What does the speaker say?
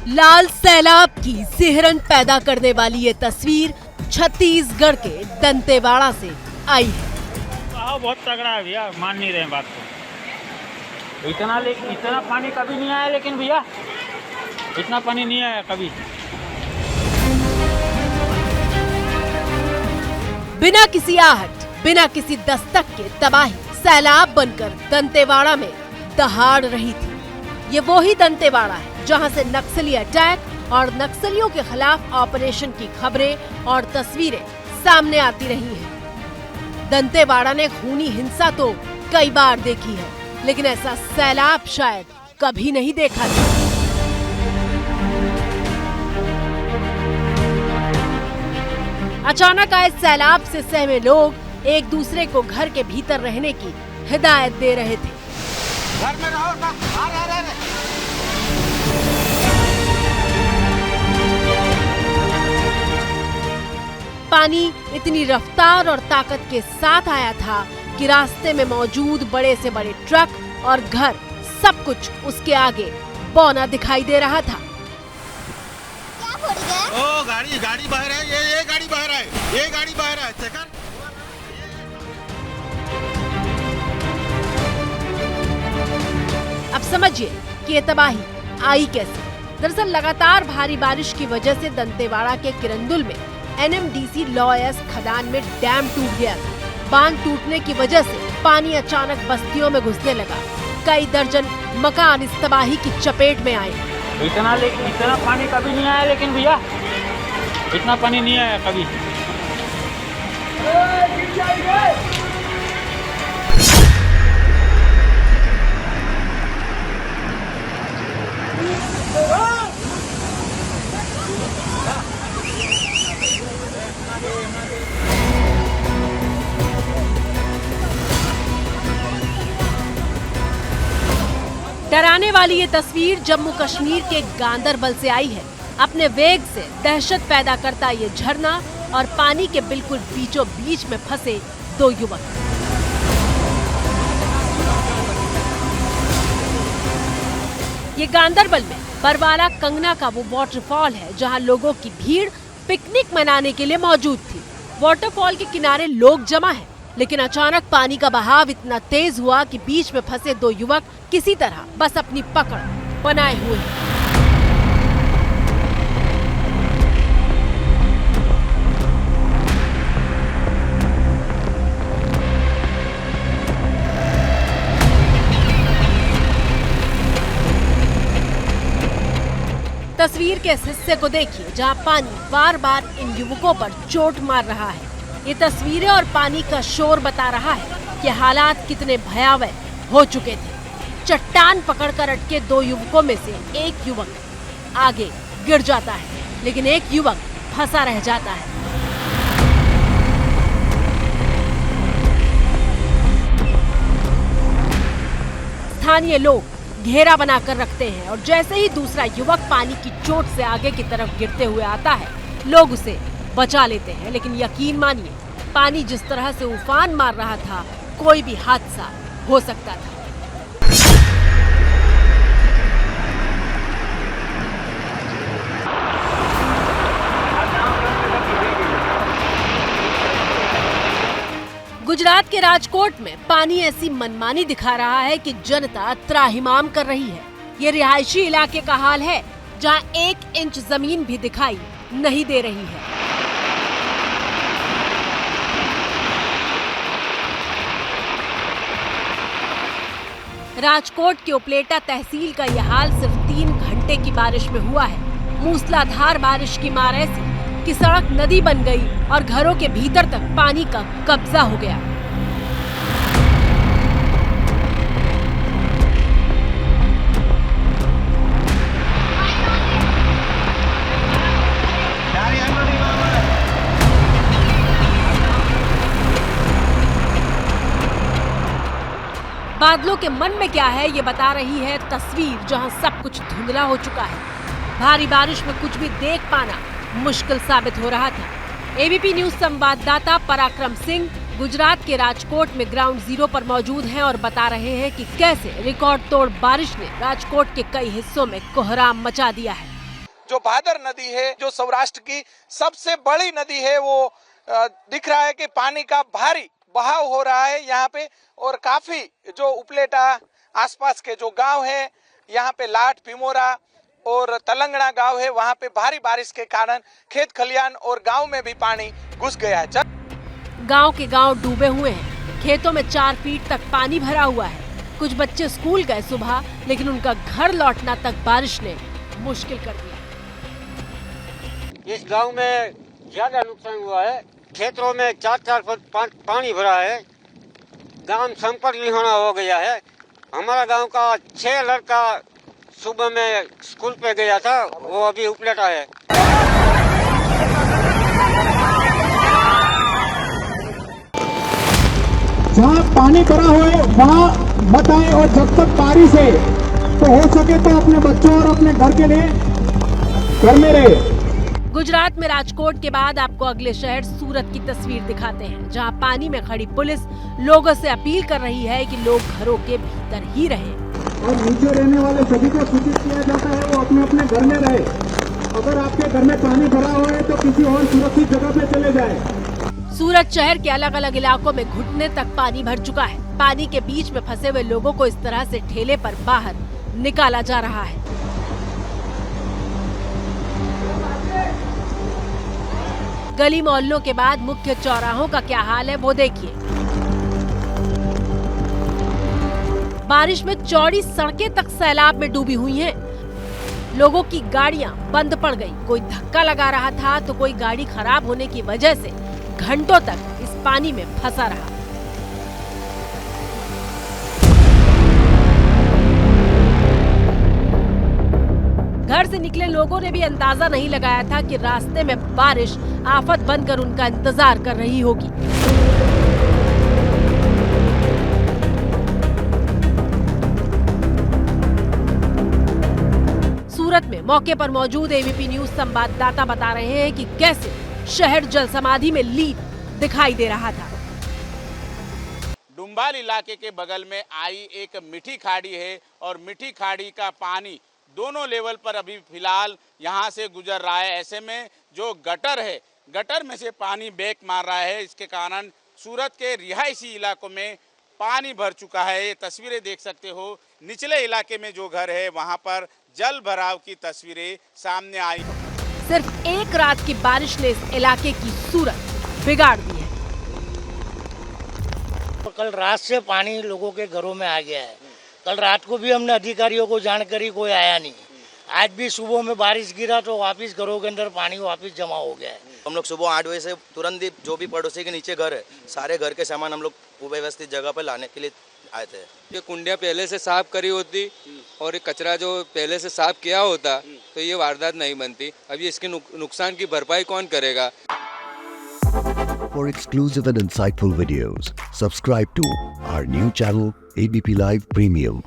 लाल सैलाब की सिहरन पैदा करने वाली ये तस्वीर छत्तीसगढ़ के दंतेवाड़ा से आई है। बहुत तगड़ा है भैया, मान नहीं रहे बात को। इतना पानी कभी नहीं आया, लेकिन भैया इतना पानी नहीं आया कभी। बिना किसी आहट, बिना किसी दस्तक के तबाही सैलाब बनकर दंतेवाड़ा में दहाड़ रही थी। ये वो ही दंतेवाड़ा है जहां से नक्सली अटैक और नक्सलियों के खिलाफ ऑपरेशन की खबरें और तस्वीरें सामने आती रही हैं। दंतेवाड़ा ने खूनी हिंसा तो कई बार देखी है, लेकिन ऐसा सैलाब शायद कभी नहीं देखा था। अचानक आए सैलाब से सहमे लोग एक दूसरे को घर के भीतर रहने की हिदायत दे रहे थे। घर में रहो ना, रहे। पानी इतनी रफ्तार और ताकत के साथ आया था कि रास्ते में मौजूद बड़े से बड़े ट्रक और घर सब कुछ उसके आगे बौना दिखाई दे रहा था। क्या फट गया? ओ गाड़ी बाहर है, ये गाड़ी बाहर है, ये गाड़ी बाहर है। चेकर अब समझिए कि ये तबाही आई कैसे। दरअसल लगातार भारी बारिश की वजह से दंतेवाड़ा के किरंदुल में NMDC लॉयर्स खदान में डैम टूट गया था। बांध टूटने की वजह से पानी अचानक बस्तियों में घुसने लगा। कई दर्जन मकान इस तबाही की चपेट में आए। इतना पानी कभी नहीं आया, लेकिन भैया इतना पानी नहीं आया कभी। डराने वाली ये तस्वीर जम्मू कश्मीर के गांदरबल से आई है। अपने वेग से दहशत पैदा करता ये झरना और पानी के बिल्कुल बीचों बीच में फंसे दो युवक। ये गांदरबल में बरवाला कंगना का वो वाटरफॉल है जहां लोगों की भीड़ पिकनिक मनाने के लिए मौजूद थी। वाटरफॉल के किनारे लोग जमा है, लेकिन अचानक पानी का बहाव इतना तेज हुआ कि बीच में फंसे दो युवक किसी तरह बस अपनी पकड़ बनाए हुए हैं। तस्वीर के इस हिस्से को देखिए जहां पानी बार बार इन युवकों पर चोट मार रहा है। ये तस्वीरें और पानी का शोर बता रहा है कि हालात कितने भयावह हो चुके थे। चट्टान पकड़कर अटके दो युवकों में से एक युवक आगे गिर जाता है, लेकिन एक युवक फंसा रह जाता है। स्थानीय लोग घेरा बनाकर रखते हैं और जैसे ही दूसरा युवक पानी की चोट से आगे की तरफ गिरते हुए आता है, लोग उसे बचा लेते हैं। लेकिन यकीन मानिए, पानी जिस तरह से उफान मार रहा था, कोई भी हादसा हो सकता था। गुजरात के राजकोट में पानी ऐसी मनमानी दिखा रहा है कि जनता त्राहिमाम कर रही है। ये रिहायशी इलाके का हाल है जहां 1 इंच जमीन भी दिखाई नहीं दे रही है। राजकोट के उपलेटा तहसील का यह हाल सिर्फ 3 घंटे की बारिश में हुआ है। मूसलाधार बारिश की मार ऐसी कि सड़क नदी बन गई और घरों के भीतर तक पानी का कब्जा हो गया। बादलों के मन में क्या है ये बता रही है तस्वीर, जहां सब कुछ धुंधला हो चुका है। भारी बारिश में कुछ भी देख पाना मुश्किल साबित हो रहा था। एबीपी न्यूज संवाददाता पराक्रम सिंह गुजरात के राजकोट में ग्राउंड जीरो पर मौजूद हैं और बता रहे हैं कि कैसे रिकॉर्ड तोड़ बारिश ने राजकोट के कई हिस्सों में कोहराम मचा दिया है। जो भादर नदी है, जो सौराष्ट्र की सबसे बड़ी नदी है, वो दिख रहा है कि पानी का भारी बहाव हो रहा है यहाँ पे। और काफी जो उपलेटा आसपास के जो गांव है, यहाँ पे लाट, पिमोरा और तलंगना गांव है, वहाँ पे भारी बारिश के कारण खेत खलियान और गांव में भी पानी घुस गया है। गांव के गांव डूबे हुए हैं, खेतों में 4 फीट तक पानी भरा हुआ है। कुछ बच्चे स्कूल गए सुबह, लेकिन उनका घर लौटना तक बारिश ने मुश्किल कर दिया। इस गांव में ज्यादा नुकसान हुआ है। खेतों में 4-4 फुट पानी भरा है। गांव संपर्क विहीन हो गया है। हमारा गांव का 6 लड़का सुबह में स्कूल पे गया था, वो अभी उपलेटा है। जहाँ पानी भरा हुआ है वहाँ मत आए, और जब तक बारिश है तो हो सके तो अपने बच्चों और अपने घर के लिए घर में रहे। गुजरात में राजकोट के बाद आपको अगले शहर सूरत की तस्वीर दिखाते हैं, जहां पानी में खड़ी पुलिस लोगों से अपील कर रही है कि लोग घरों के भीतर ही रहें। और नीचे रहने वाले सभी को सूचित किया जाता है वो अपने अपने घर में रहे। अगर आपके घर में पानी भरा हुआ है तो किसी और सुरक्षित जगह पे चले जाए। सूरत शहर के अलग अलग इलाकों में घुटने तक पानी भर चुका है। पानी के बीच में फंसे हुए लोगों को इस तरह से ठेले पर बाहर निकाला जा रहा है। गली मोहल्लों के बाद मुख्य चौराहों का क्या हाल है वो देखिए। बारिश में चौड़ी सड़कें तक सैलाब में डूबी हुई हैं। लोगों की गाड़ियां बंद पड़ गई। कोई धक्का लगा रहा था तो कोई गाड़ी खराब होने की वजह से घंटों तक इस पानी में फंसा रहा। घर से निकले लोगों ने भी अंदाजा नहीं लगाया था कि रास्ते में बारिश आफत बनकर उनका इंतजार कर रही होगी। सूरत में मौके पर मौजूद एबीपी न्यूज संवाददाता बता रहे हैं कि कैसे शहर जल समाधि में लीन दिखाई दे रहा था। डुम्बाल इलाके के बगल में आई एक मीठी खाड़ी है और मीठी खाड़ी का पानी दोनों लेवल पर अभी फिलहाल यहाँ से गुजर रहा है। ऐसे में जो गटर है, गटर में से पानी बैक मार रहा है। इसके कारण सूरत के रिहायशी इलाकों में पानी भर चुका है। ये तस्वीरें देख सकते हो। निचले इलाके में जो घर है वहाँ पर जल भराव की तस्वीरें सामने आई। सिर्फ एक रात की बारिश ने इस इलाके की सूरत बिगाड़ दी है। कल रात से पानी लोगों के घरों में आ गया है। कल रात को भी हमने अधिकारियों को जान करी, कोई आया नहीं। आज भी सुबह में बारिश गिरा तो वापस घरों के अंदर पानी वापस जमा हो गया है। हम लोग सुबह 8 बजे से तुरंत ही जो भी पड़ोसी के नीचे घर है, सारे घर के सामान हम लोग व्यवस्थित जगह पर लाने के लिए आए थे। ये कुंडिया पहले से साफ करी होती और ये कचरा जो पहले से साफ किया होता तो ये वारदात नहीं बनती। अभी इसके नुकसान की भरपाई कौन करेगा? For exclusive and insightful videos, subscribe to our new channel ABP Live Premium.